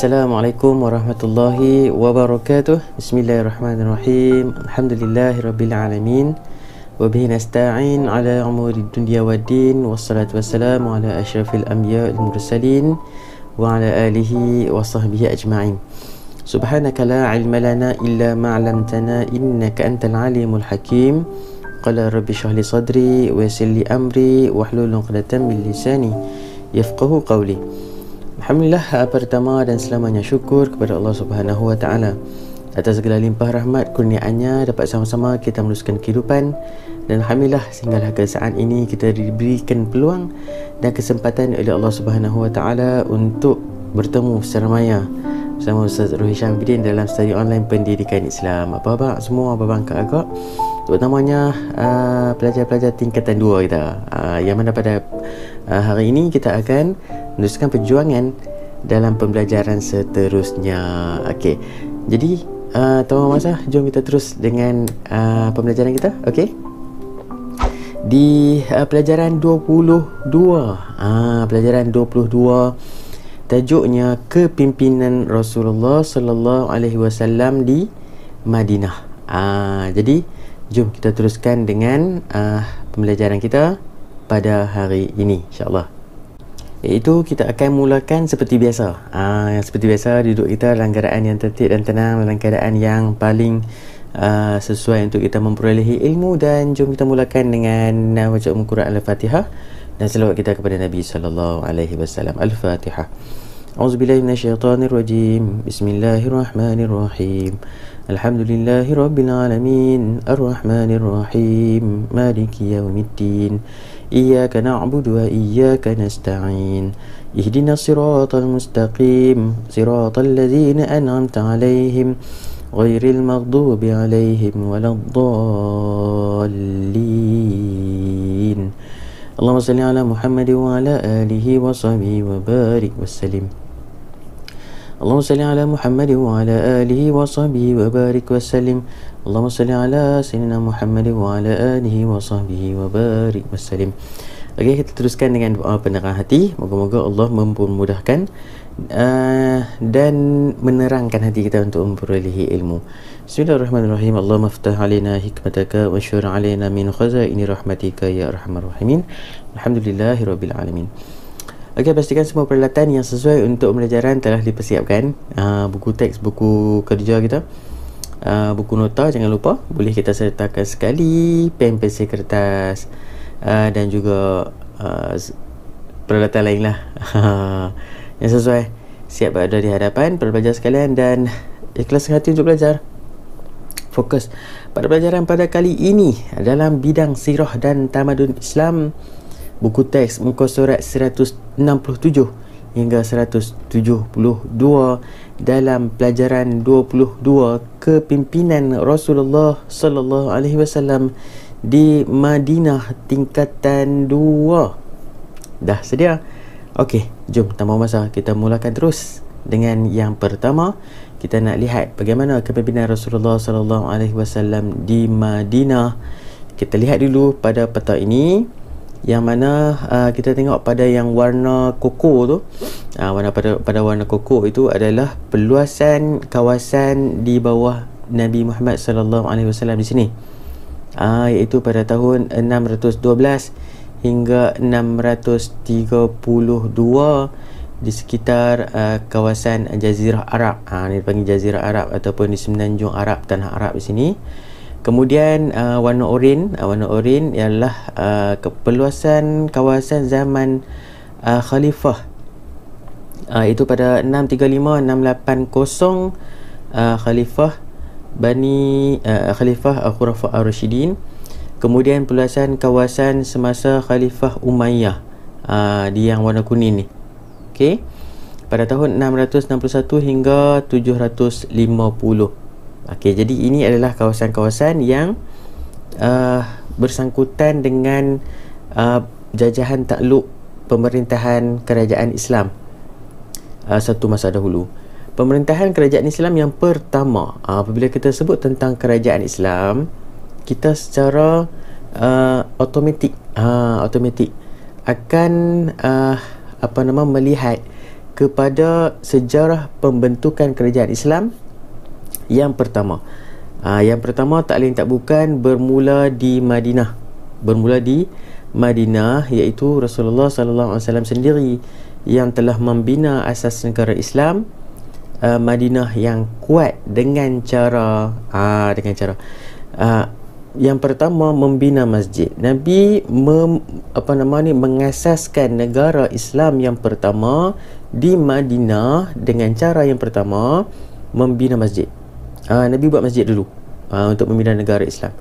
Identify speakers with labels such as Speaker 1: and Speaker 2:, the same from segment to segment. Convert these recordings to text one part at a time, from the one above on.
Speaker 1: Assalamualaikum warahmatullahi wabarakatuh. Bismillahirrahmanirrahim. Alhamdulillahirabbil alamin. Wa bihi nasta'in ala umuri dunya waddin. Wassalatu wassalamu ala asyrafil anbiya'il mursalin wa ala alihi wa sahbihi ajma'in. Subhanaka la ilma lana illa ma 'allamtana innaka antal alimul hakim. Qala rabbi shrah li sadri wa yassir li amri wahlul 'uqdatam min lisani yafqahu qawli. Alhamdulillah, pertama dan selamanya syukur kepada Allah Subhanahu Wa Taala atas segala limpah rahmat kurniaannya dapat sama-sama kita meneruskan kehidupan, dan alhamdulillah sehinggalah ke saat ini kita diberikan peluang dan kesempatan oleh Allah Subhanahu Wa Taala untuk bertemu secara maya bersama Ustaz Rohis Syamsuddin dalam study online pendidikan Islam. Apa-apa semua abang kakak, terutamanya pelajar-pelajar tingkatan 2 kita, yang mana pada hari ini kita akan meneruskan perjuangan dalam pembelajaran seterusnya. Okey, jadi tanpa masa, jom kita terus dengan pembelajaran kita. Okey, di pelajaran 22, pelajaran 22 tajuknya kepimpinan Rasulullah sallallahu alaihi wasallam di Madinah. Jadi jom kita teruskan dengan pembelajaran kita pada hari ini, insya-Allah. Iaitu kita akan mulakan seperti biasa. Seperti biasa, duduk kita dalam keadaan yang tertib dan tenang, dalam keadaan yang paling sesuai untuk kita memperolehi ilmu. Dan jom kita mulakan dengan bacaan Quran Al-Fatihah dan selawat kita kepada Nabi sallallahu alaihi wasallam. Al-Fatihah. A'udzubillahi minasyaitonirrajim. Bismillahirrahmanirrahim. Alhamdulillahirabbil alamin. Arrahmanirrahim. Maliki yaumiddin. Iyyaka na'budu wa iyyaka nasta'in. Ihdinas siratal mustaqim. Siratal ladzina an'amta 'alaihim ghairil maghdubi 'alaihim waladdallin. Allahumma salli ala Muhammad wa ala alihi wa sahbihi wa barik wassalim. Allahumma salli ala Muhammad wa ala alihi wa sahbihi wa barik wassalim. Allahumma salli ala sayyidina Muhammad wa ala alihi wa sahbihi wa barik wassalim. Okey, kita teruskan dengan doa penerang hati. Moga-moga Allah mempermudahkan dan menerangkan hati kita untuk memperolehi ilmu. Bismillahirrahmanirrahim. Allahumma ftah alaina hikmataka wa syur alaina min khazaini rahmatika ya arhamar rahimin. Alhamdulillahirabbil alamin. Okey, pastikan semua peralatan yang sesuai untuk pembelajaran telah dipersiapkan. Buku teks, buku kerja kita, buku nota jangan lupa, boleh kita sertakan sekali, pen, pensel, kertas, dan juga peralatan lain lah yang sesuai. Siap berada di hadapan para pelajar sekalian dan ikhlas hati untuk belajar. Fokus pada pelajaran pada kali ini dalam bidang sirah dan tamadun Islam. Buku teks muka surat 167 hingga 172 dalam pelajaran 22 kepimpinan Rasulullah sallallahu alaihi wasallam di Madinah tingkatan 2. Dah sedia? Okey, jom tanpa masa kita mulakan terus dengan yang pertama. Kita nak lihat bagaimana kepimpinan Rasulullah sallallahu alaihi wasallam di Madinah. Kita lihat dulu pada peta ini, yang mana kita tengok pada yang warna koko tu. Pada warna koko itu adalah perluasan kawasan di bawah Nabi Muhammad sallallahu alaihi wasallam di sini. Iaitu pada tahun 612 hingga 632 di sekitar kawasan Jazirah Arab. Ini dipanggil Jazirah Arab ataupun di Semenanjung Arab, tanah Arab di sini. Kemudian warna oranye ialah perluasan kawasan zaman Khalifah. Itu pada 635-680 Khalifah Khalifah Khulafa' Ar-Rasyidin. Kemudian perluasan kawasan semasa Khalifah Umayyah di yang warna kuning ni. Okey. pada tahun 661 hingga 750. Okey, jadi ini adalah kawasan-kawasan yang bersangkutan dengan jajahan takluk pemerintahan kerajaan Islam satu masa dahulu. Pemerintahan kerajaan Islam yang pertama, apabila kita sebut tentang kerajaan Islam, kita secara automatik akan melihat kepada sejarah pembentukan kerajaan Islam yang pertama. Yang pertama tak lain tak bukan bermula di Madinah. Iaitu Rasulullah sallallahu alaihi wasallam sendiri yang telah membina asas negara Islam Madinah yang kuat dengan cara yang pertama membina masjid. Nabi mengasaskan negara Islam yang pertama di Madinah dengan cara yang pertama membina masjid. Nabi buat masjid dulu untuk membina negara Islam.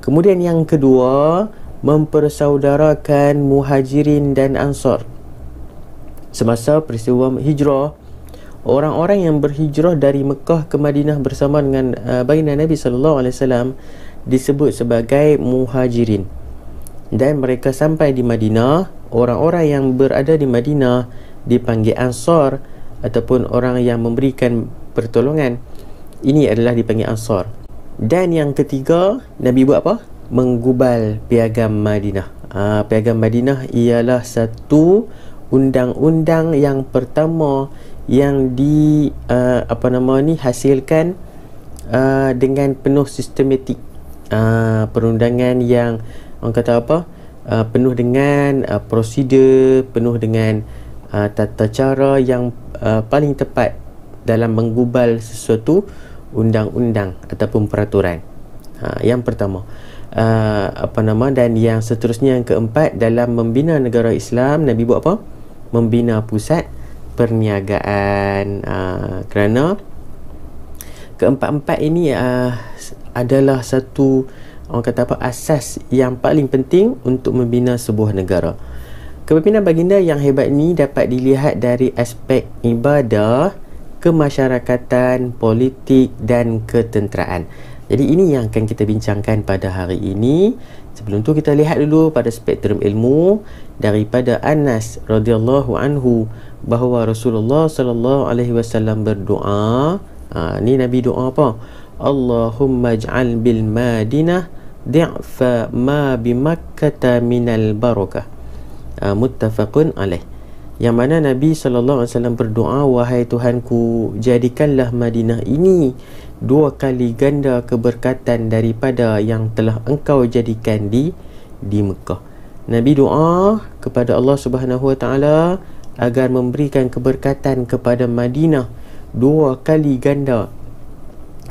Speaker 1: Kemudian yang kedua, mempersaudarakan Muhajirin dan Ansar. Semasa peristiwa hijrah, orang-orang yang berhijrah dari Mekah ke Madinah bersama dengan baginda Nabi sallallahu alaihi wasallam disebut sebagai Muhajirin. Dan mereka sampai di Madinah, orang-orang yang berada di Madinah dipanggil Ansar ataupun orang yang memberikan pertolongan. Ini adalah dipanggil Ansar. Dan yang ketiga, Nabi buat apa? Menggubal Piagam Madinah. Piagam Madinah ialah satu undang-undang yang pertama yang hasilkan dengan penuh sistematik. Perundangan yang orang kata penuh dengan prosedur, penuh dengan tata cara yang paling tepat dalam menggubal sesuatu undang-undang ataupun peraturan. Yang pertama. Dan yang seterusnya, yang keempat, dalam membina negara Islam, Nabi buat apa? Membina pusat perniagaan. Kerana keempat-empat ini adalah satu asas yang paling penting untuk membina sebuah negara. Kepimpinan baginda yang hebat ini dapat dilihat dari aspek ibadah, kemasyarakatan, politik dan ketenteraan. Jadi ini yang akan kita bincangkan pada hari ini. Sebelum tu kita lihat dulu pada spektrum ilmu daripada Anas radhiyallahu anhu bahawa Rasulullah sallallahu alaihi wasallam berdoa. Ni Nabi doa apa? Allahumma ij'al bil Madinah di'fa ma bi Makkah minal barakah. Muttafaqun alaih. Yang mana Nabi sallallahu alaihi wasallam berdoa, wahai Tuhanku, jadikanlah Madinah ini 2 kali ganda keberkatan daripada yang telah Engkau jadikan di Mekah. Nabi doa kepada Allah Subhanahu wa taala agar memberikan keberkatan kepada Madinah 2 kali ganda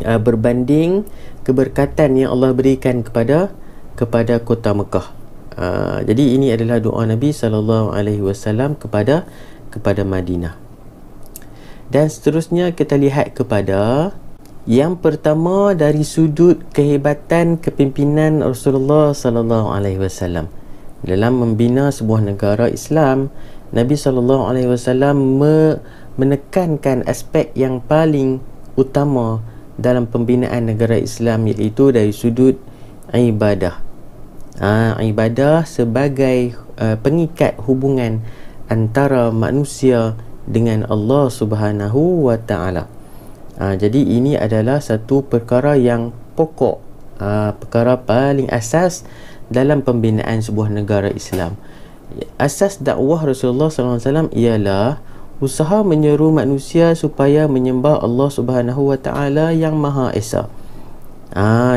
Speaker 1: berbanding keberkatan yang Allah berikan kepada kota Mekah. Jadi ini adalah doa Nabi sallallahu alaihi wasallam kepada Madinah. Dan seterusnya kita lihat kepada yang pertama dari sudut kehebatan kepimpinan Rasulullah sallallahu alaihi wasallam dalam membina sebuah negara Islam. Nabi sallallahu alaihi wasallam menekankan aspek yang paling utama dalam pembinaan negara Islam, iaitu dari sudut ibadah. Ibadah sebagai pengikat hubungan antara manusia dengan Allah Subhanahu wa taala. Jadi ini adalah satu perkara yang pokok, perkara paling asas dalam pembinaan sebuah negara Islam. Asas dakwah Rasulullah SAW ialah usaha menyeru manusia supaya menyembah Allah Subhanahu wa taala yang Maha Esa.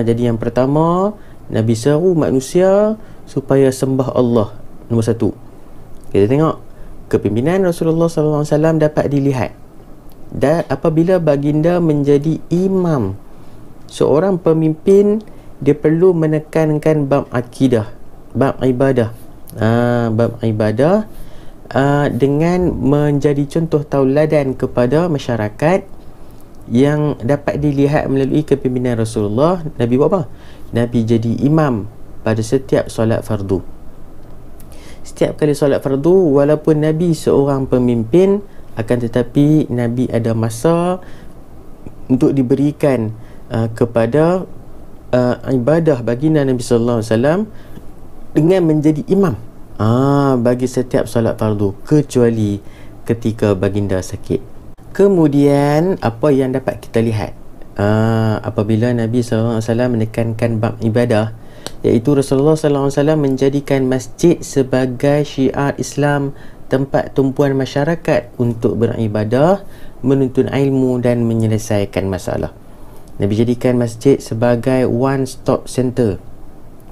Speaker 1: Jadi yang pertama, Nabi seru manusia supaya sembah Allah. Nombor 1. Kita tengok kepimpinan Rasulullah SAW dapat dilihat. Dan apabila baginda menjadi imam, seorang pemimpin, dia perlu menekankan bab akidah, bab ibadah. Bab ibadah dengan menjadi contoh tauladan kepada masyarakat yang dapat dilihat melalui kepimpinan Rasulullah. Nabi buat apa? Nabi jadi imam pada setiap solat fardu. Setiap kali solat fardu, walaupun Nabi seorang pemimpin, akan tetapi Nabi ada masa untuk diberikan kepada ibadah baginda Nabi sallallahu alaihi wasallam dengan menjadi imam bagi setiap solat fardu, kecuali ketika baginda sakit. Kemudian apa yang dapat kita lihat apabila Nabi sallallahu alaihi wasallam menekankan bab ibadah, iaitu Rasulullah sallallahu alaihi wasallam menjadikan masjid sebagai syiar Islam, tempat tumpuan masyarakat untuk beribadah, menuntut ilmu dan menyelesaikan masalah. Nabi jadikan masjid sebagai one stop center,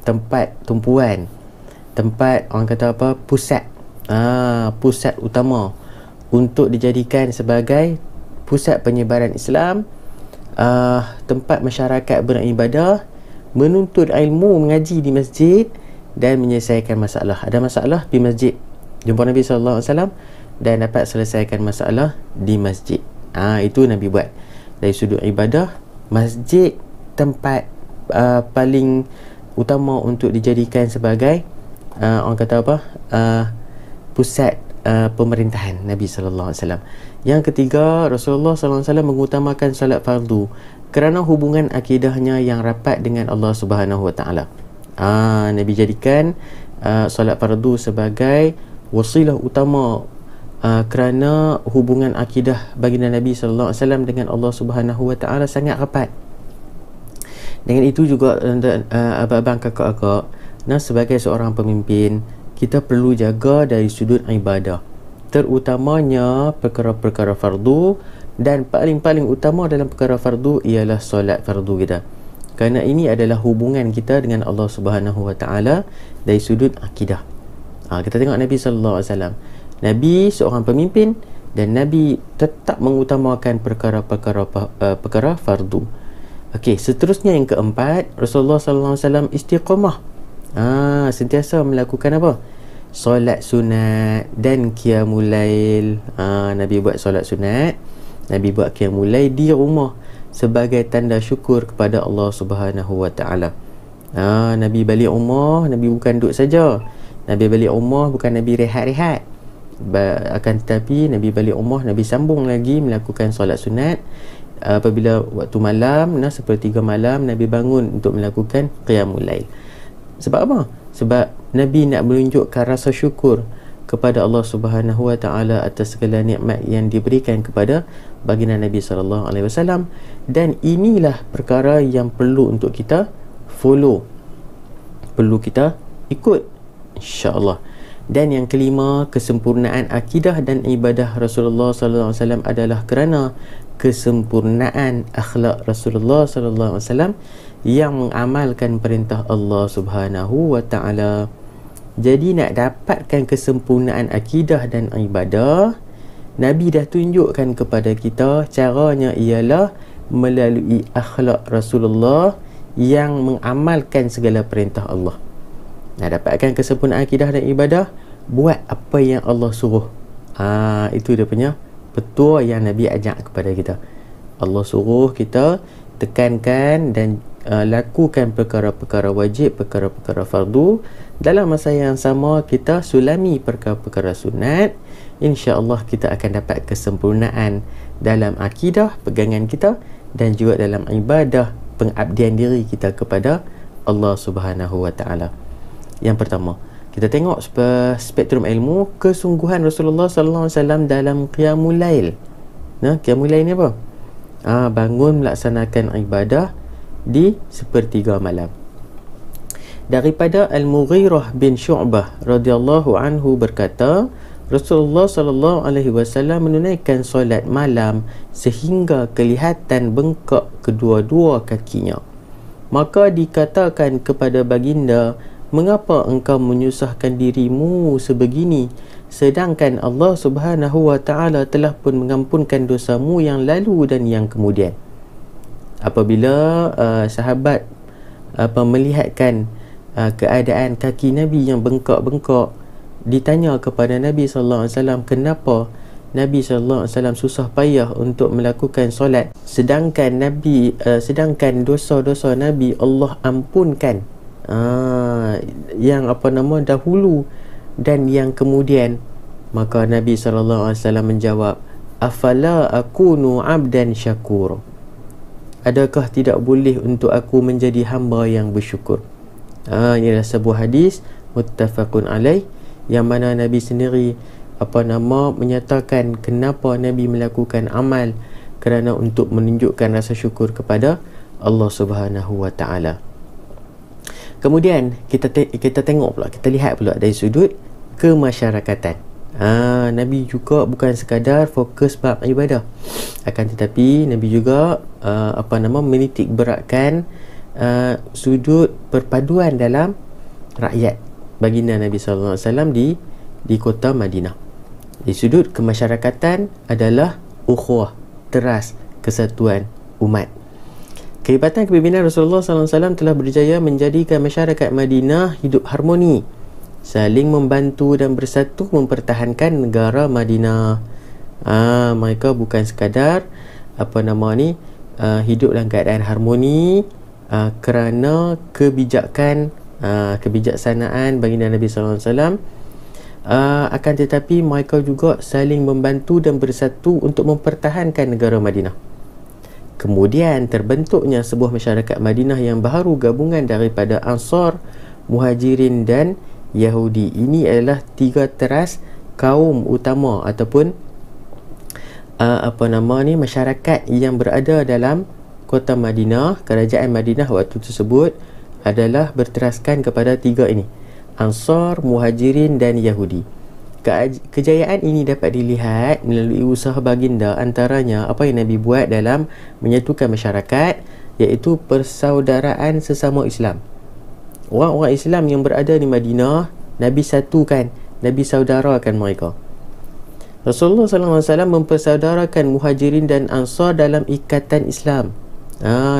Speaker 1: tempat tumpuan, tempat orang kata apa, pusat pusat utama untuk dijadikan sebagai pusat penyebaran Islam, tempat masyarakat beribadah, menuntut ilmu, mengaji di masjid dan menyelesaikan masalah. Ada masalah di masjid, jumpa Nabi sallallahu alaihi wasallam dan dapat selesaikan masalah di masjid. Itu Nabi buat. Dari sudut ibadah, masjid tempat paling utama untuk dijadikan sebagai orang kata apa, pusat pemerintahan Nabi sallallahu alaihi wasallam. Yang ketiga, Rasulullah sallallahu alaihi wasallam mengutamakan solat fardu kerana hubungan akidahnya yang rapat dengan Allah Subhanahu wa taala. Nabi jadikan solat fardu sebagai wasilah utama kerana hubungan akidah baginda Nabi sallallahu alaihi wasallam dengan Allah Subhanahu wa taala sangat rapat. Dengan itu juga abang-abang, kakak-kakak, sebagai seorang pemimpin, kita perlu jaga dari sudut ibadah, terutamanya perkara-perkara fardu, dan paling-paling utama dalam perkara fardu ialah solat fardu kita, kerana ini adalah hubungan kita dengan Allah Subhanahu wa taala dari sudut akidah. Kita tengok Nabi sallallahu alaihi wasallam, Nabi seorang pemimpin dan Nabi tetap mengutamakan perkara fardu. Okey, seterusnya yang keempat, Rasulullah sallallahu alaihi wasallam istiqamah. Sentiasa melakukan apa? Solat sunat dan qiyamul lail. Nabi buat solat sunat, Nabi buat qiyamul lail di rumah sebagai tanda syukur kepada Allah Subhanahu wa taala. Nabi balik rumah, Nabi bukan duduk saja. Nabi balik rumah bukan Nabi rehat-rehat. Akan tetapi Nabi balik rumah, Nabi sambung lagi melakukan solat sunat. Apabila waktu malam, sepertiga malam, Nabi bangun untuk melakukan qiyamul lail. Sebab apa? Sebab Nabi nak menunjukkan rasa syukur kepada Allah Subhanahu wa taala atas segala nikmat yang diberikan kepada baginda Nabi sallallahu alaihi wasallam, dan inilah perkara yang perlu untuk kita follow, perlu kita ikut, insya-Allah. Dan yang kelima, kesempurnaan akidah dan ibadah Rasulullah sallallahu alaihi wasallam adalah kerana kesempurnaan akhlak Rasulullah sallallahu alaihi wasallam yang mengamalkan perintah Allah Subhanahu wa taala. Jadi nak dapatkan kesempurnaan akidah dan ibadah, Nabi dah tunjukkan kepada kita caranya ialah melalui akhlak Rasulullah yang mengamalkan segala perintah Allah. Nak dapatkan kesempurnaan akidah dan ibadah, buat apa yang Allah suruh. Itu dia punya petua yang Nabi ajak kepada kita. Allah suruh kita tekankan dan lakukan perkara-perkara wajib, perkara-perkara fardu. Dalam masa yang sama kita sulami perkara-perkara sunat. InsyaAllah kita akan dapat kesempurnaan dalam akidah, pegangan kita, dan juga dalam ibadah, pengabdian diri kita kepada Allah Subhanahu wa taala. Yang pertama, kita tengok spektrum ilmu kesungguhan Rasulullah sallallahu alaihi wasallam dalam qiyamul lail. Qiyamul lail ni apa? Bangun melaksanakan ibadah di sepertiga malam. Daripada Al-Mughirah bin Syu'bah radhiyallahu anhu berkata, Rasulullah sallallahu alaihi wasallam menunaikan solat malam sehingga kelihatan bengkak kedua-dua kakinya. Maka dikatakan kepada baginda, "Mengapa engkau menyusahkan dirimu sebegini, sedangkan Allah Subhanahu wa taala telah pun mengampunkan dosamu yang lalu dan yang kemudian?" Apabila sahabat melihatkan keadaan kaki Nabi yang bengkak-bengkak, ditanya kepada Nabi sallallahu alaihi wasallam kenapa Nabi sallallahu alaihi wasallam susah payah untuk melakukan solat, sedangkan sedangkan dosa-dosa Nabi Allah ampunkan, yang dahulu dan yang kemudian. Maka Nabi sallallahu alaihi wasallam menjawab, afala akunu abdan syakur, adakah tidak boleh untuk aku menjadi hamba yang bersyukur. Ini adalah sebuah hadis muttafaqun alaih, yang mana Nabi sendiri menyatakan kenapa Nabi melakukan amal kerana untuk menunjukkan rasa syukur kepada Allah Subhanahu wa taala. Kemudian kita tengok pula, kita lihat pula dari sudut kemasyarakatan. Nabi juga bukan sekadar fokus bab ibadah, akan tetapi Nabi juga menitik beratkan sudut perpaduan dalam rakyat baginda Nabi sallallahu alaihi wasallam di kota Madinah. Di sudut kemasyarakatan adalah ukhuwah, teras kesatuan umat. Kehebatan kepimpinan Rasulullah sallallahu alaihi wasallam telah berjaya menjadikan masyarakat Madinah hidup harmoni, saling membantu dan bersatu mempertahankan negara Madinah. Mereka bukan sekadar hidup dalam keadaan harmoni kerana kebijaksanaan baginda Nabi sallallahu alaihi wasallam, akan tetapi mereka juga saling membantu dan bersatu untuk mempertahankan negara Madinah. Kemudian terbentuknya sebuah masyarakat Madinah yang baharu gabungan daripada Ansar, Muhajirin dan Yahudi. Ini adalah tiga teras kaum utama ataupun masyarakat yang berada dalam kota Madinah. Kerajaan Madinah waktu tersebut adalah berteraskan kepada tiga ini, Ansar, Muhajirin dan Yahudi. Kejayaan ini dapat dilihat melalui usaha baginda, antaranya apa yang Nabi buat dalam menyatukan masyarakat, iaitu persaudaraan sesama Islam. Orang-orang Islam yang berada di Madinah, Nabi satukan, Nabi saudarakan mereka. Rasulullah SAW mempersaudarakan Muhajirin dan Ansar dalam ikatan Islam.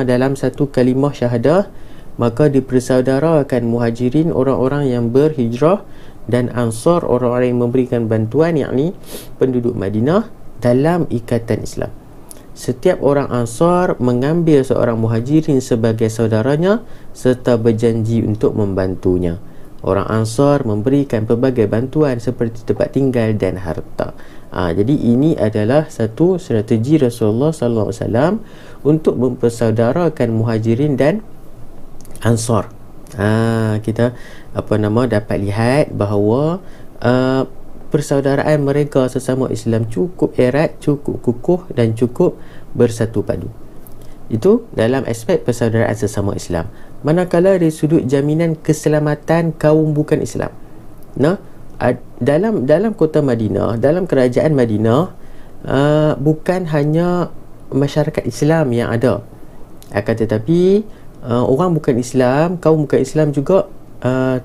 Speaker 1: Dalam satu kalimah syahadah, maka dipersaudarakan Muhajirin, orang-orang yang berhijrah, dan Ansar, orang-orang yang memberikan bantuan, yakni penduduk Madinah, dalam ikatan Islam. Setiap orang Ansar mengambil seorang Muhajirin sebagai saudaranya serta berjanji untuk membantunya. Orang Ansar memberikan pelbagai bantuan seperti tempat tinggal dan harta. Jadi ini adalah satu strategi Rasulullah SAW untuk mempersaudarakan Muhajirin dan Ansar. Kita dapat lihat bahawa persaudaraan mereka sesama Islam cukup erat, cukup kukuh dan cukup bersatu padu. Itu dalam aspek persaudaraan sesama Islam. Manakala dari sudut jaminan keselamatan kaum bukan Islam, dalam kota Madinah, dalam kerajaan Madinah, bukan hanya masyarakat Islam yang ada, akan tetapi orang bukan Islam, kaum bukan Islam juga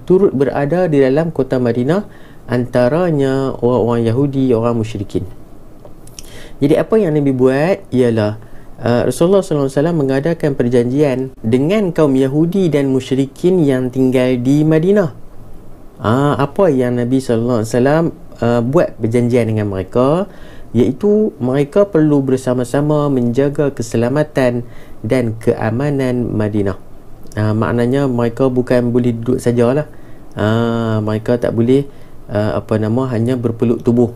Speaker 1: turut berada di dalam kota Madinah, antaranya orang-orang Yahudi, orang musyrikin. Jadi apa yang Nabi buat ialah Rasulullah SAW mengadakan perjanjian dengan kaum Yahudi dan musyrikin yang tinggal di Madinah. Apa yang Nabi SAW buat perjanjian dengan mereka, iaitu mereka perlu bersama-sama menjaga keselamatan dan keamanan Madinah. Maknanya mereka bukan boleh duduk sajalah. Mereka tak boleh hanya berpeluk tubuh.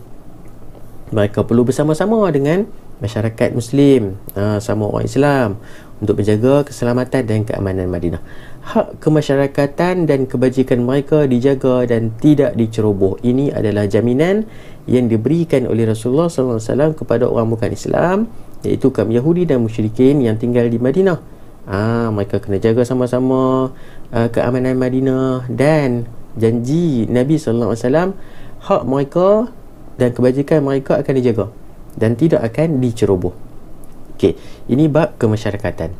Speaker 1: Mereka perlu bersama-sama dengan masyarakat Muslim, sama orang Islam, untuk menjaga keselamatan dan keamanan Madinah. Hak kemasyarakatan dan kebajikan mereka dijaga dan tidak diceroboh. Ini adalah jaminan yang diberikan oleh Rasulullah SAW kepada orang bukan Islam, iaitu kaum Yahudi dan musyrikin yang tinggal di Madinah. Mereka kena jaga sama-sama keamanan Madinah, dan janji Nabi SAW, hak mereka dan kebajikan mereka akan dijaga dan tidak akan diceroboh. Okey, ini bab kemasyarakatan.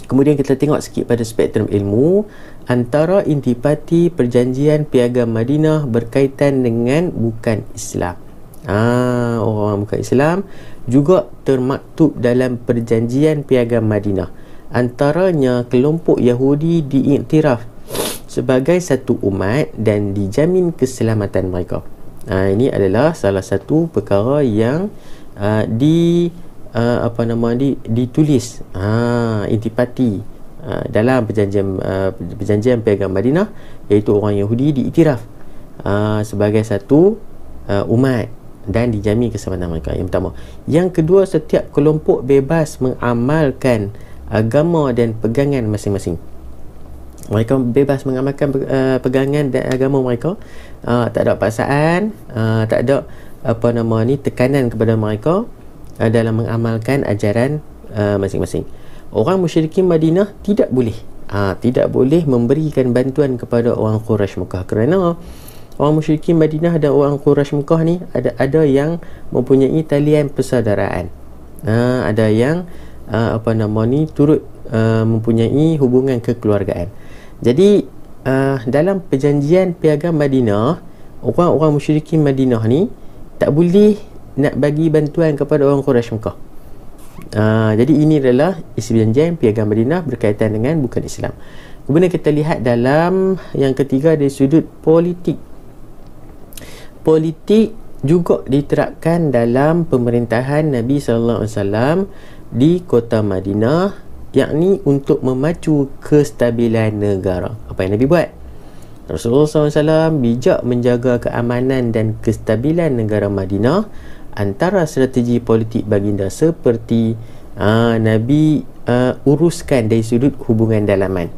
Speaker 1: Kemudian kita tengok sikit pada spektrum ilmu. Antara intipati perjanjian Piagam Madinah berkaitan dengan bukan Islam. Orang bukan Islam juga termaktub dalam perjanjian Piagam Madinah. Antaranya kelompok Yahudi diiktiraf sebagai satu umat dan dijamin keselamatan mereka. Ini adalah salah satu perkara yang ditulis intipati dalam perjanjian Piagam Madinah, iaitu orang Yahudi diiktiraf sebagai satu umat dan dijamin keselamatan mereka. Yang pertama. Yang kedua, setiap kelompok bebas mengamalkan agama dan pegangan masing-masing. Mereka bebas mengamalkan pegangan dan agama mereka. Tak ada paksaan, tak ada tekanan kepada mereka dalam mengamalkan ajaran masing-masing. Orang musyrikin Madinah tidak boleh memberikan bantuan kepada orang Quraisy Mekah, kerana orang musyrikin Madinah dan orang Quraisy Mekah ni ada yang mempunyai talian persaudaraan, ada yang turut mempunyai hubungan kekeluargaan. Jadi dalam perjanjian piagam Madinah, orang-orang musyrikin Madinah ni tak boleh nak bagi bantuan kepada orang Quraisy Mekah. Jadi ini adalah isi perjanjian piagam Madinah berkaitan dengan bukan Islam. Kemudian kita lihat dalam yang ketiga, dari sudut politik. Politik juga diterapkan dalam pemerintahan Nabi SAW di kota Madinah, yakni untuk memacu kestabilan negara. Apa yang Nabi buat? Rasulullah SAW bijak menjaga keamanan dan kestabilan negara Madinah. Antara strategi politik baginda seperti Nabi uruskan dari sudut hubungan dalaman.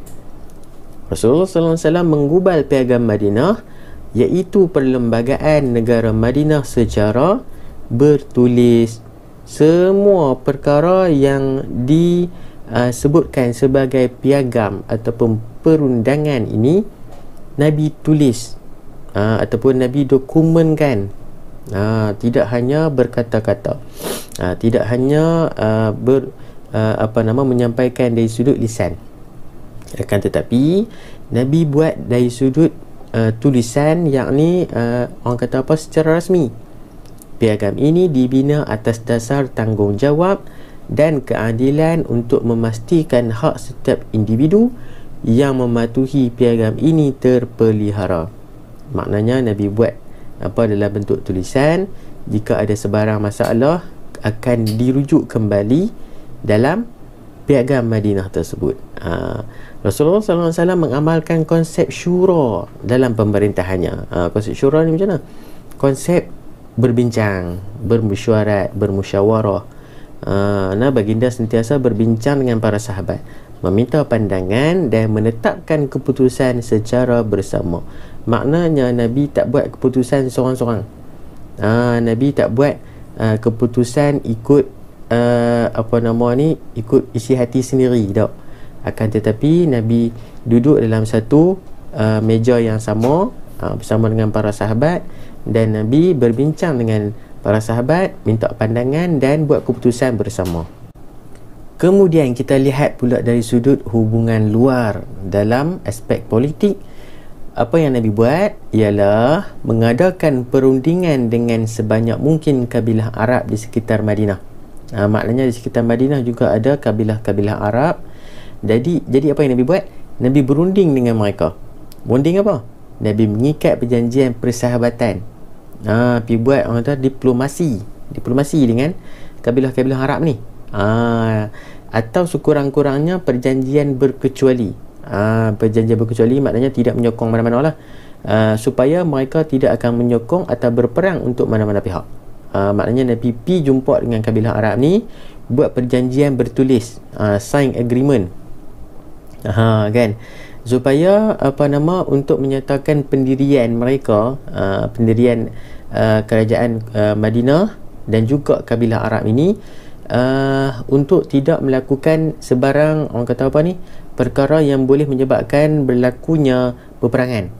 Speaker 1: Rasulullah SAW menggubal piagam Madinah, iaitu perlembagaan negara Madinah secara bertulis. Semua perkara yang disebutkan sebagai piagam ataupun perundangan ini Nabi tulis ataupun Nabi dokumenkan. Tidak hanya berkata-kata, tidak hanya menyampaikan dari sudut lisan, akan tetapi Nabi buat dari sudut tulisan, yakni orang kata secara rasmi. Piagam ini dibina atas dasar tanggungjawab dan keadilan untuk memastikan hak setiap individu yang mematuhi piagam ini terpelihara. Maknanya Nabi buat dalam bentuk tulisan. Jika ada sebarang masalah akan dirujuk kembali dalam piagam Madinah tersebut. Rasulullah SAW mengamalkan konsep syura dalam pemerintahannya. Konsep syura ni macam mana? Konsep berbincang, bermesyuarat, bermusyawarah. Baginda sentiasa berbincang dengan para sahabat, meminta pandangan dan menetapkan keputusan secara bersama. Maknanya Nabi tak buat keputusan seorang-seorang. Nabi tak buat keputusan ikut ikut isi hati sendiri, tak. Akan tetapi Nabi duduk dalam satu meja yang sama bersama dengan para sahabat, dan Nabi berbincang dengan para sahabat, minta pandangan dan buat keputusan bersama. Kemudian kita lihat pula dari sudut hubungan luar dalam aspek politik. Apa yang Nabi buat ialah mengadakan perundingan dengan sebanyak mungkin kabilah Arab di sekitar Madinah. Maknanya di sekitar Madinah juga ada kabilah-kabilah Arab. Jadi apa yang Nabi buat? Nabi berunding dengan mereka. Berunding apa? Nabi mengikat perjanjian persahabatan. Pergi buat orang kata diplomasi dengan kabilah-kabilah Arab ni. Atau sekurang-kurangnya perjanjian berkecuali. Perjanjian berkecuali maknanya tidak menyokong mana-mana lah, supaya mereka tidak akan menyokong atau berperang untuk mana-mana pihak. Maknanya Nabi pergi jumpa dengan kabilah Arab ni, buat perjanjian bertulis, sign agreement, kan, supaya untuk menyatakan pendirian mereka, pendirian kerajaan Madinah dan juga kabilah Arab ini, untuk tidak melakukan sebarang orang kata perkara yang boleh menyebabkan berlakunya peperangan.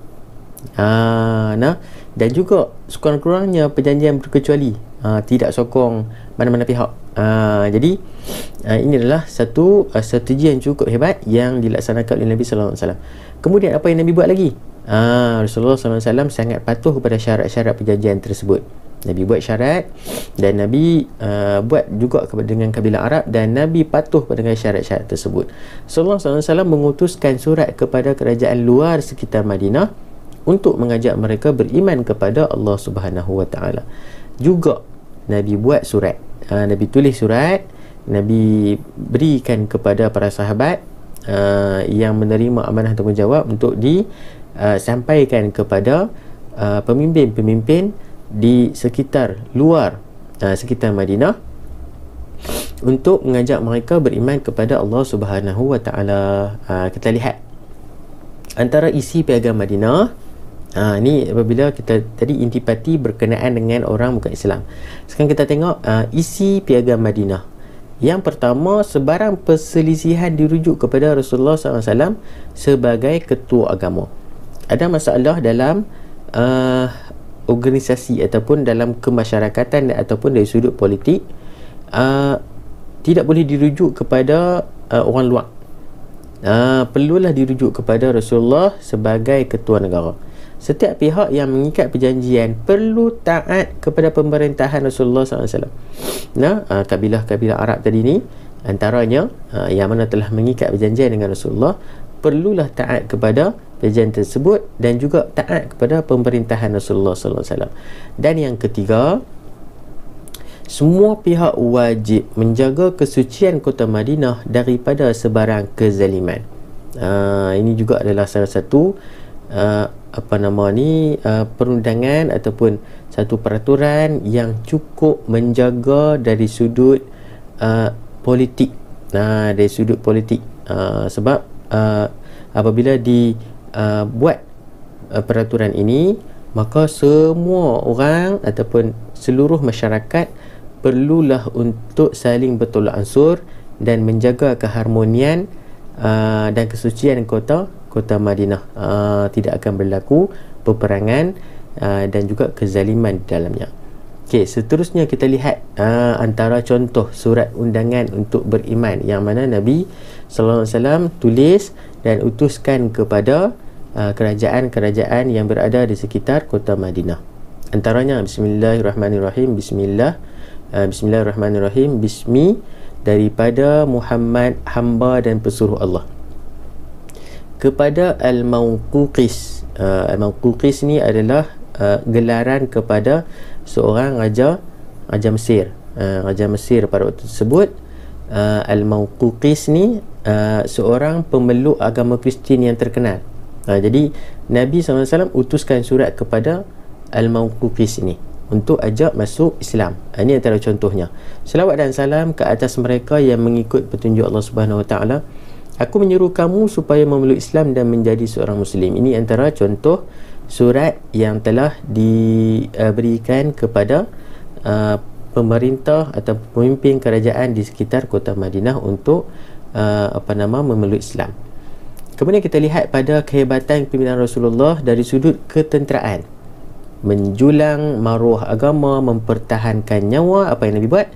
Speaker 1: Dan juga sekurang-kurangnya perjanjian berkecuali, tidak sokong mana-mana pihak. Jadi ini adalah satu strategi yang cukup hebat yang dilaksanakan oleh Nabi SAW. Kemudian apa yang Nabi buat lagi? Rasulullah SAW sangat patuh kepada syarat-syarat perjanjian tersebut. Nabi buat syarat dan Nabi buat juga dengan kabilah Arab, dan Nabi patuh pada syarat-syarat tersebut. Rasulullah SAW mengutuskan surat kepada kerajaan luar sekitar Madinah untuk mengajak mereka beriman kepada Allah Subhanahu Wa Taala. Juga Nabi buat surat, Nabi tulis surat, Nabi berikan kepada para sahabat yang menerima amanah tanggungjawab untuk disampaikan kepada pemimpin-pemimpin di sekitar luar sekitar Madinah untuk mengajak mereka beriman kepada Allah Subhanahu Wa Taala. Kita lihat antara isi piagam Madinah. Ni apabila kita tadi intipati berkenaan dengan orang bukan Islam. Sekarang kita tengok isi piagam Madinah. Yang pertama, sebarang perselisihan dirujuk kepada Rasulullah SAW sebagai ketua agama. Ada masalah dalam organisasi ataupun dalam kemasyarakatan ataupun dari sudut politik, tidak boleh dirujuk kepada orang luar. Perlulah dirujuk kepada Rasulullah sebagai ketua negara. Setiap pihak yang mengikat perjanjian perlu taat kepada pemerintahan Rasulullah SAW. Kabilah-kabilah Arab tadi ni, antaranya yang mana telah mengikat perjanjian dengan Rasulullah, perlulah taat kepada perjanjian tersebut dan juga taat kepada pemerintahan Rasulullah SAW. Dan yang ketiga, semua pihak wajib menjaga kesucian kota Madinah daripada sebarang kezaliman. Ini juga adalah salah satu perundangan ataupun satu peraturan yang cukup menjaga dari sudut politik. Dari sudut politik, sebab apabila dibuat peraturan ini, maka semua orang ataupun seluruh masyarakat perlulah untuk saling bertolak ansur dan menjaga keharmonian dan kesucian kota Madinah. Tidak akan berlaku peperangan dan juga kezaliman di dalamnya. Okey, seterusnya kita lihat antara contoh surat undangan untuk beriman yang mana Nabi sallallahu alaihi wasallam tulis dan utuskan kepada kerajaan-kerajaan yang berada di sekitar kota Madinah. Antaranya Bismillahirrahmanirrahim. Bismillahirrahmanirrahim. Bismi, daripada Muhammad, hamba dan pesuruh Allah. Kepada Al-Mawquqis. Al-Mawquqis ni adalah gelaran kepada seorang raja Mesir. Raja Mesir pada waktu tersebut. Al-Mawquqis ni seorang pemeluk agama Kristian yang terkenal. Jadi Nabi SAW utuskan surat kepada Al-Mawquqis ini untuk ajak masuk Islam. Ini antara contohnya. Selawat dan salam ke atas mereka yang mengikut petunjuk Allah Subhanahu Wa Taala. Aku menyeru kamu supaya memeluk Islam dan menjadi seorang Muslim. Ini antara contoh surat yang telah diberikan kepada pemerintah atau pemimpin kerajaan di sekitar kota Madinah untuk memeluk Islam. Kemudian kita lihat pada kehebatan pimpinan Rasulullah dari sudut ketenteraan, menjulang maruah agama, mempertahankan nyawa. Apa yang Nabi buat?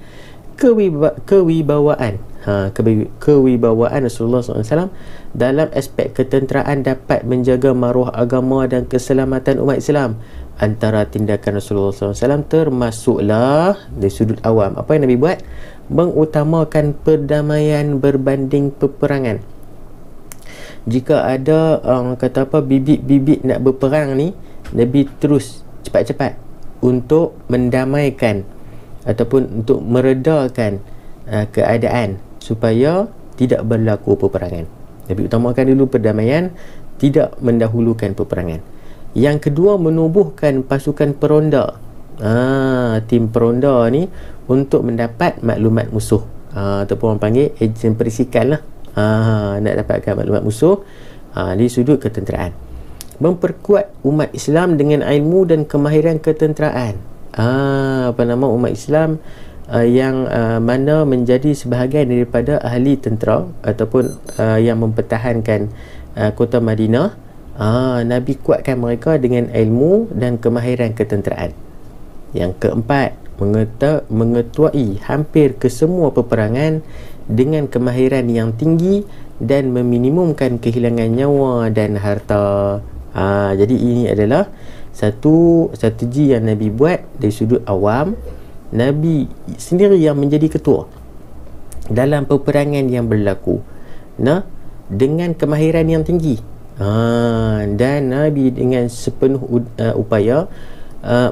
Speaker 1: Kewibawaan Rasulullah SAW dalam aspek ketenteraan dapat menjaga maruah agama dan keselamatan umat Islam. Antara tindakan Rasulullah SAW termasuklah dari sudut awam. Apa yang Nabi buat? Mengutamakan perdamaian berbanding peperangan. Jika ada bibit-bibit nak berperang ni, Nabi terus cepat-cepat untuk mendamaikan ataupun untuk meredakan keadaan supaya tidak berlaku peperangan. Nabi utamakan dulu perdamaian, tidak mendahulukan peperangan. Yang kedua, menubuhkan pasukan peronda. Tim peronda ni untuk mendapat maklumat musuh, ataupun orang panggil ejen perisikan lah. Nak dapatkan maklumat musuh di sudut ketenteraan. Memperkuat umat Islam dengan ilmu dan kemahiran ketenteraan. Umat Islam yang mana menjadi sebahagian daripada ahli tentera ataupun yang mempertahankan kota Madinah. Nabi kuatkan mereka dengan ilmu dan kemahiran ketenteraan. Yang keempat, mengetuai hampir kesemua peperangan dengan kemahiran yang tinggi dan meminimumkan kehilangan nyawa dan harta. Jadi ini adalah satu strategi yang Nabi buat dari sudut awam. Nabi sendiri yang menjadi ketua dalam peperangan yang berlaku, dengan kemahiran yang tinggi. Dan Nabi dengan sepenuh upaya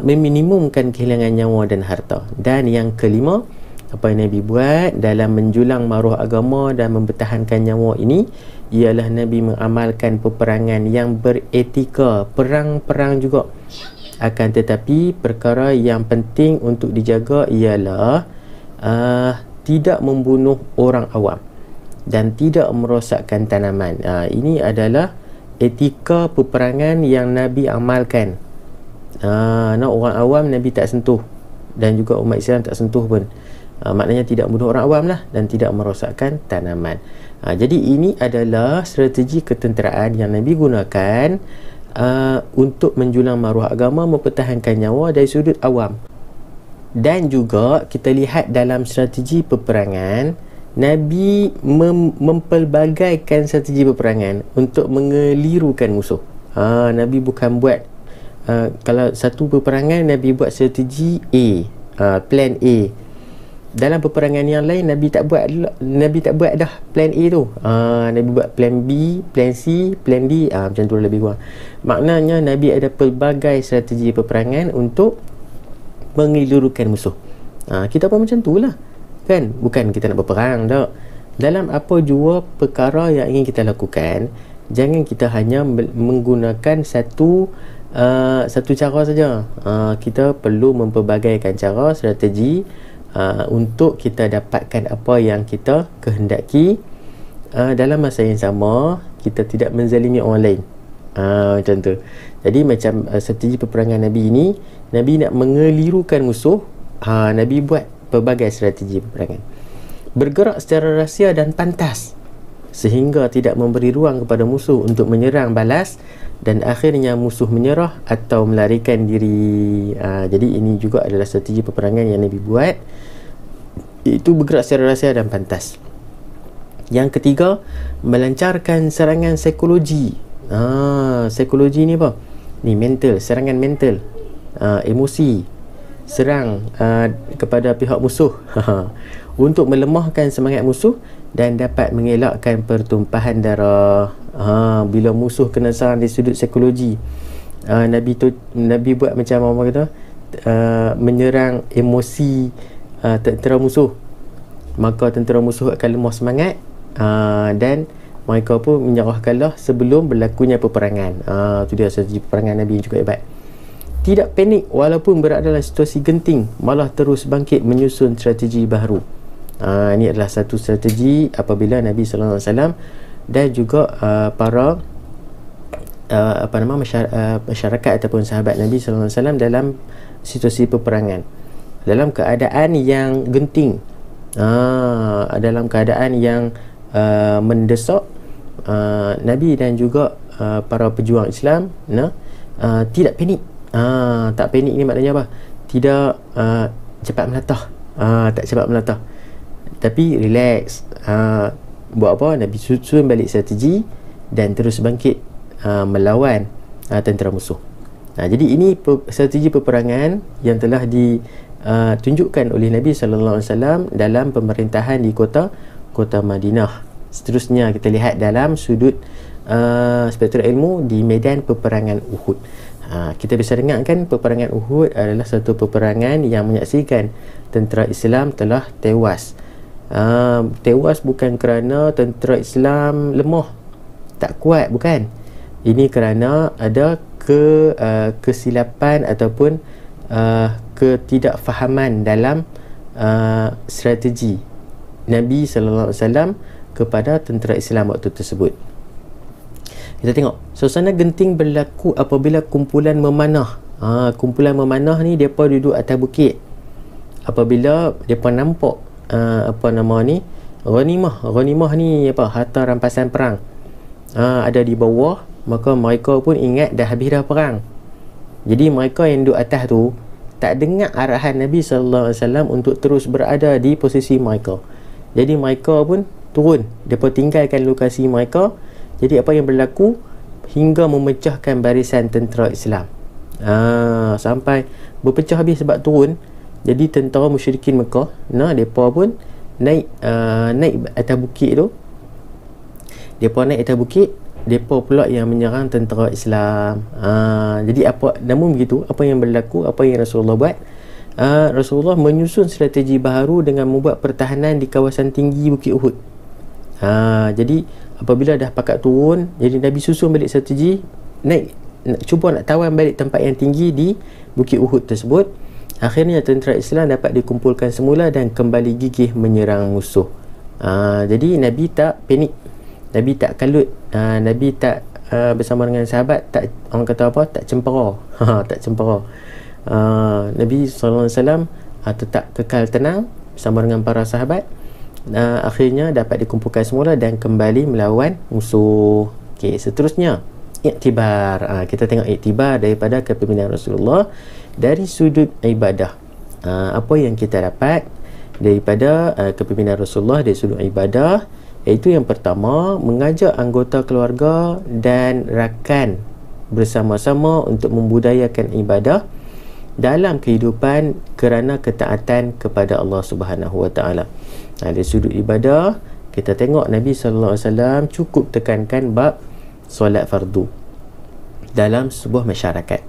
Speaker 1: meminimumkan kehilangan nyawa dan harta. Dan yang kelima, apa yang Nabi buat dalam menjulang maruah agama dan mempertahankan nyawa ini ialah Nabi mengamalkan peperangan yang beretika, perang-perang juga Akan tetapi perkara yang penting untuk dijaga ialah tidak membunuh orang awam dan tidak merosakkan tanaman. Ini adalah etika peperangan yang Nabi amalkan. Orang awam Nabi tak sentuh, dan juga umat Islam tak sentuh pun. Maknanya tidak membunuh orang awam lah, dan tidak merosakkan tanaman. Jadi ini adalah strategi ketenteraan yang Nabi gunakan untuk menjulang maruah agama, mempertahankan nyawa dari sudut awam. Dan juga kita lihat dalam strategi peperangan, Nabi mempelbagaikan strategi peperangan untuk mengelirukan musuh. Nabi bukan buat kalau satu peperangan Nabi buat strategi A, plan A. Dalam peperangan yang lain Nabi tak buat dah plan A tu. Nabi buat plan B, plan C, plan D, macam tu lebih kurang. Maknanya Nabi ada pelbagai strategi peperangan untuk mengelirukan musuh. Kita pun macam tu lah kan, bukan kita nak berperang tak. Dalam apa jua perkara yang ingin kita lakukan, jangan kita hanya menggunakan satu cara saja. Kita perlu mempelbagaikan cara, strategi untuk kita dapatkan apa yang kita kehendaki. Dalam masa yang sama kita tidak menzalimi orang lain. Macam tu. Jadi macam strategi peperangan Nabi ini, Nabi nak mengelirukan musuh. Nabi buat pelbagai strategi peperangan. Bergerak secara rahsia dan pantas sehingga tidak memberi ruang kepada musuh untuk menyerang balas, dan akhirnya musuh menyerah atau melarikan diri. Jadi ini juga adalah strategi peperangan yang Nabi buat, iaitu bergerak secara rahsia dan pantas. Yang ketiga, melancarkan serangan psikologi. Psikologi ni apa? Ni mental, serangan mental, emosi, serang kepada pihak musuh untuk melemahkan semangat musuh dan dapat mengelakkan pertumpahan darah. Bila musuh kena serang dari sudut psikologi, Nabi buat macam apa kata, menyerang emosi tentera musuh, maka tentera musuh akan lemah semangat, dan mereka pun menyerahkanlah sebelum berlakunya peperangan. Itu dia strategi peperangan Nabi juga hebat. Tidak panik walaupun berada dalam situasi genting, malah terus bangkit menyusun strategi baharu. Ini adalah satu strategi apabila Nabi sallallahu alaihi wasallam dan juga para masyarakat ataupun sahabat Nabi sallallahu alaihi wasallam dalam situasi peperangan, dalam keadaan yang genting, dalam keadaan yang mendesak. Nabi dan juga para pejuang Islam tidak panik. Tak panik ni maknanya apa? Tidak cepat melatah. Tak cepat melatah, tapi relax. Buat apa? Nabi susun balik strategi dan terus bangkit melawan tentera musuh. Jadi ini strategi peperangan yang telah ditunjukkan oleh Nabi sallallahu alaihi wasallam dalam pemerintahan di kota Madinah. Seterusnya kita lihat dalam sudut spektrum ilmu di medan peperangan Uhud. Kita bisa dengar kan, peperangan Uhud adalah satu peperangan yang menyaksikan tentera Islam telah tewas. Tewas bukan kerana tentera Islam lemah, tak kuat, bukan. Ini kerana ada kesilapan ataupun ketidakfahaman dalam strategi Nabi sallallahu alaihi wasallam kepada tentera Islam waktu tersebut. Kita tengok suasana genting berlaku apabila kumpulan memanah. Kumpulan memanah ni depa duduk atas bukit. Apabila depa nampak ghanimah ni apa, harta rampasan perang ada di bawah, maka mereka pun ingat dah habis dah perang. Jadi mereka yang duduk atas tu tak dengar arahan Nabi sallallahu alaihi wasallam untuk terus berada di posisi mereka. Jadi mereka pun turun, depa tinggalkan lokasi mereka. Jadi apa yang berlaku hingga memecahkan barisan tentera Islam, sampai berpecah habis sebab turun. Jadi tentera musyrikin Mekah, mereka pun naik atas bukit tu. Mereka naik atas bukit, mereka pula yang menyerang tentera Islam. Jadi namun begitu, apa yang berlaku, apa yang Rasulullah buat, Rasulullah menyusun strategi baharu dengan membuat pertahanan di kawasan tinggi Bukit Uhud. Jadi apabila dah pakat turun, jadi Nabi susun balik strategi, naik cuba nak tawan balik tempat yang tinggi di Bukit Uhud tersebut. Akhirnya tentera Islam dapat dikumpulkan semula dan kembali gigih menyerang musuh. Jadi Nabi tak panik, Nabi tak kalut, Nabi tak bersama dengan sahabat tak, orang kata apa, tak cempera. Tak cempera. Nabi SAW tetap kekal tenang bersama dengan para sahabat. Akhirnya dapat dikumpulkan semula dan kembali melawan musuh. Okey, seterusnya iktibar. Kita tengok iktibar daripada kepimpinan Rasulullah dari sudut ibadah. Apa yang kita dapat daripada kepimpinan Rasulullah dari sudut ibadah, iaitu yang pertama, mengajak anggota keluarga dan rakan bersama-sama untuk membudayakan ibadah dalam kehidupan kerana ketaatan kepada Allah Subhanahu Wa Taala. Dari sudut ibadah, kita tengok Nabi sallallahu alaihi wasallam cukup tekankan bab solat fardu dalam sebuah masyarakat.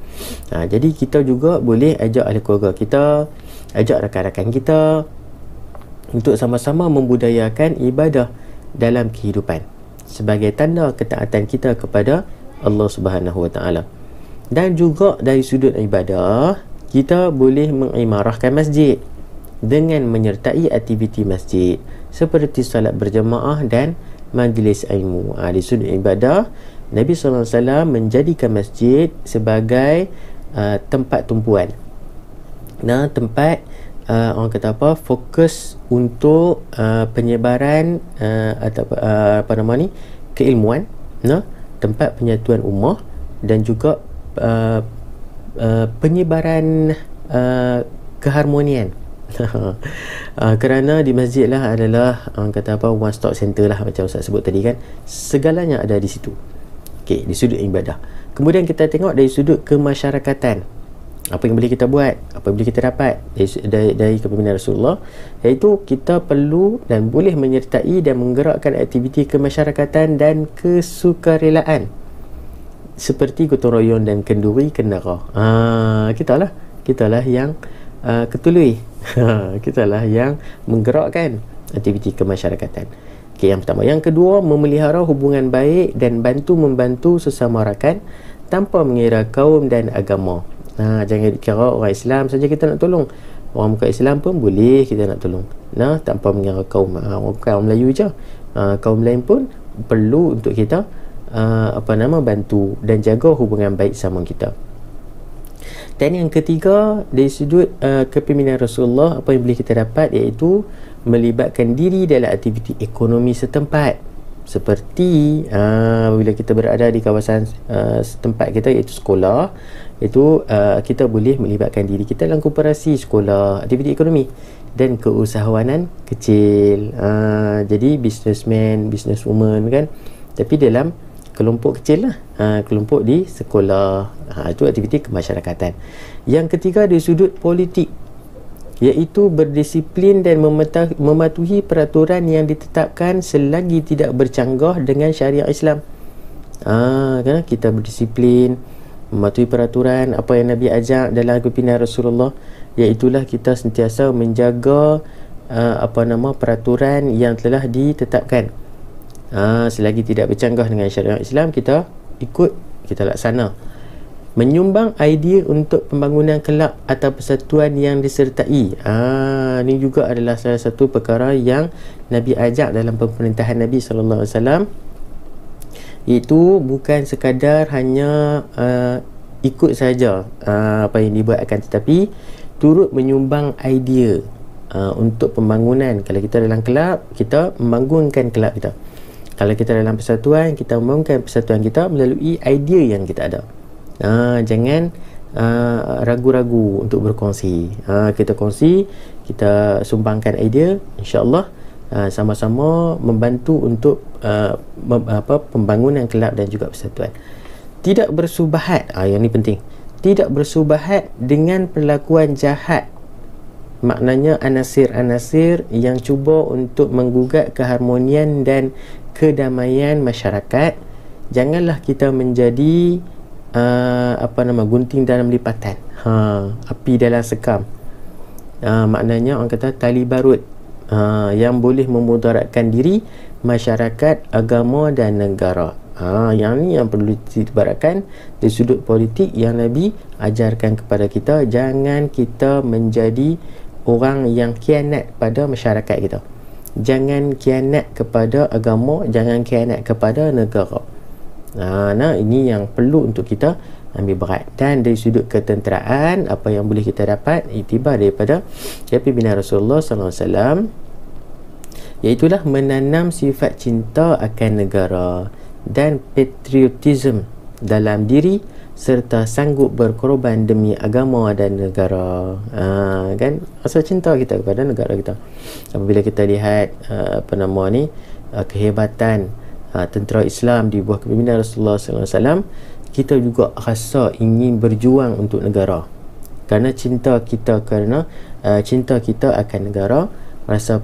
Speaker 1: Jadi kita juga boleh ajak ahli keluarga kita, ajak rakan-rakan kita untuk sama-sama membudayakan ibadah dalam kehidupan sebagai tanda ketaatan kita kepada Allah Subhanahu Wa Taala. Dan juga dari sudut ibadah, kita boleh mengimarahkan masjid dengan menyertai aktiviti masjid seperti salat berjemaah dan majlis ilmu. Di sudut ibadah, Nabi SAW menjadikan masjid sebagai tempat tumpuan, tempat orang kata apa, fokus untuk penyebaran atau keilmuan, tempat penyatuan ummah dan juga penyebaran keharmonian. Kerana di masjid lah adalah orang kata apa, one stop center lah, macam Ustaz sebut tadi kan, segalanya ada di situ. Okey, di sudut ibadah. Kemudian kita tengok dari sudut kemasyarakatan, apa yang boleh kita buat, apa yang boleh kita dapat dari kepimpinan Rasulullah, iaitu kita perlu dan boleh menyertai dan menggerakkan aktiviti kemasyarakatan dan kesukarelaan seperti gotong royong dan kenduri kendara. Kitalah yang ketului. Kitalah yang menggerakkan aktiviti kemasyarakatan. Okey, yang pertama. Yang kedua, memelihara hubungan baik dan membantu sesama rakan tanpa mengira kaum dan agama. Jangan kira orang Islam saja kita nak tolong, orang bukan Islam pun boleh kita nak tolong, tanpa mengira kaum. Bukan orang Melayu je, kaum lain pun perlu untuk kita bantu dan jaga hubungan baik sama kita. Dan yang ketiga, dari sudut kepimpinan Rasulullah, apa yang boleh kita dapat iaitu melibatkan diri dalam aktiviti ekonomi setempat. Seperti bila kita berada di kawasan setempat kita, iaitu sekolah, itu kita boleh melibatkan diri kita dalam koperasi sekolah, aktiviti ekonomi dan keusahawanan kecil. Jadi businessman, businesswoman kan, tapi dalam kelompok kecil lah, kelompok di sekolah. Itu aktiviti kemasyarakatan. Yang ketiga, dari sudut politik, iaitu berdisiplin dan mematuhi peraturan yang ditetapkan selagi tidak bercanggah dengan syariat Islam. Kan kita berdisiplin, mematuhi peraturan apa yang Nabi ajak dalam kepimpinan Rasulullah, iaitulah kita sentiasa menjaga peraturan yang telah ditetapkan. Selagi tidak bercanggah dengan syariat Islam, kita ikut, kita laksana. Menyumbang idea untuk pembangunan kelab atau persatuan yang disertai. Ini juga adalah salah satu perkara yang Nabi ajak dalam pemerintahan Nabi SAW. Itu bukan sekadar hanya ikut saja apa yang dibuatkan, tetapi turut menyumbang idea untuk pembangunan. Kalau kita dalam kelab, kita membangunkan kelab kita. Kalau kita dalam persatuan, kita membangunkan persatuan kita melalui idea yang kita ada. Jangan ragu-ragu untuk berkongsi. Kita kongsi, kita sumbangkan idea, insya-Allah sama-sama membantu untuk pembangunan kelab dan juga persatuan. Tidak bersubahat, yang ni penting. Tidak bersubahat dengan perlakuan jahat. Maknanya anasir-anasir yang cuba untuk menggugat keharmonian dan kedamaian masyarakat. Janganlah kita menjadi gunting dalam lipatan, api dalam sekam. Maknanya orang kata tali barut yang boleh memudaratkan diri masyarakat, agama dan negara. Yang ni yang perlu diibaratkan dari sudut politik yang Nabi ajarkan kepada kita. Jangan kita menjadi orang yang khianat pada masyarakat kita. Jangan khianat kepada agama, jangan khianat kepada negara. Nah, ini yang perlu untuk kita ambil berat. Dan dari sudut ketenteraan, apa yang boleh kita dapat iktibar daripada pimpinan Rasulullah SAW, iaitulah menanam sifat cinta akan negara dan patriotism dalam diri, serta sanggup berkorban demi agama dan negara. Kan, rasa cinta kita kepada negara kita. Apabila kita lihat kehebatan tentera Islam di bawah kepimpinan Rasulullah SAW, kita juga rasa ingin berjuang untuk negara. Kerana cinta kita akan negara, rasa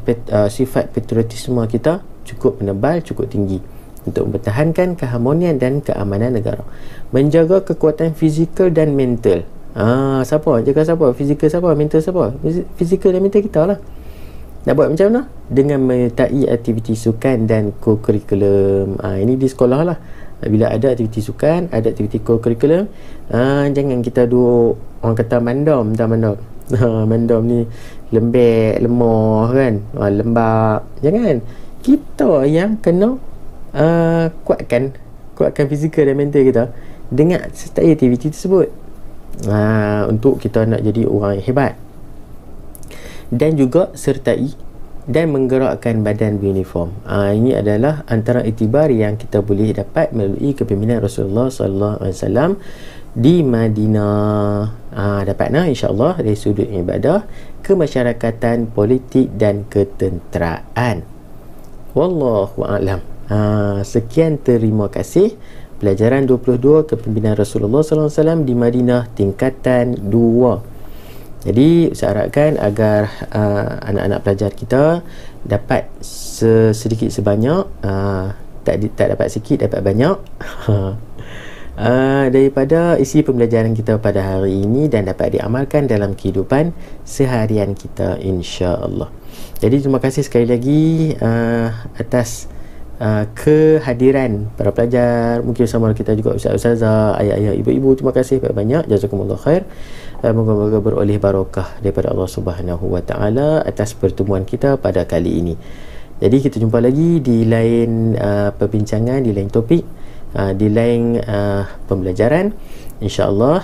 Speaker 1: sifat patriotisme kita cukup menebal, cukup tinggi untuk mempertahankan keharmonian dan keamanan negara. Menjaga kekuatan fizikal dan mental. Siapa? Jaga siapa? Fizikal siapa? Mental siapa? Fizikal dan mental kita lah. Nak buat macam mana? Dengan menyertai aktiviti sukan dan co-curriculum. Ini di sekolah lah. Bila ada aktiviti sukan, ada aktiviti co-curriculum, jangan kita duduk, orang kata mandam. Mandam ni lembek, lemah kan, lembab. Jangan. Kita yang kena kuatkan fizikal dan mental kita dengan sertai aktiviti tersebut, untuk kita nak jadi orang yang hebat. Dan juga sertai dan menggerakkan badan beruniform. Ini adalah antara iktibar yang kita boleh dapat melalui kepimpinan Rasulullah SAW di Madinah. Dapatlah insya-Allah dari sudut ibadah, kemasyarakatan, politik dan ketenteraan. Wallahu a'lam. Sekian, terima kasih. Pelajaran 22 kepimpinan Rasulullah SAW di Madinah tingkatan 2. Jadi saya harapkan agar anak-anak pelajar kita dapat sedikit sebanyak, tak dapat sikit, dapat banyak daripada isi pembelajaran kita pada hari ini, dan dapat diamalkan dalam kehidupan seharian kita, insya-Allah. Jadi terima kasih sekali lagi atas kehadiran para pelajar. Mungkin sama kita juga ustaz-ustazah, ayah-ayah, ibu-ibu. Terima kasih banyak. Jazakumullah khair. Moga-moga beroleh barakah daripada Allah Subhanahu Wa Taala atas pertemuan kita pada kali ini. Jadi kita jumpa lagi di lain perbincangan, di lain topik, di lain pembelajaran, insya-Allah.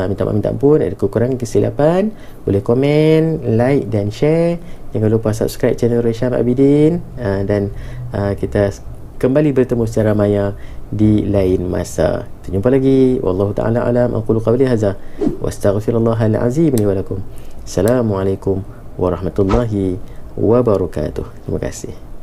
Speaker 1: Minta ampun ada kekurangan, kesilapan. Boleh komen, like dan share. Jangan lupa subscribe channel Resham Abidin, dan kita kembali bertemu secara maya di lain masa. Kita jumpa lagi. Wallahu ta'ala alam. Aqulu qawli hadza wa astaghfirullahal azim li wa lakum. Assalamualaikum warahmatullahi wabarakatuh. Terima kasih.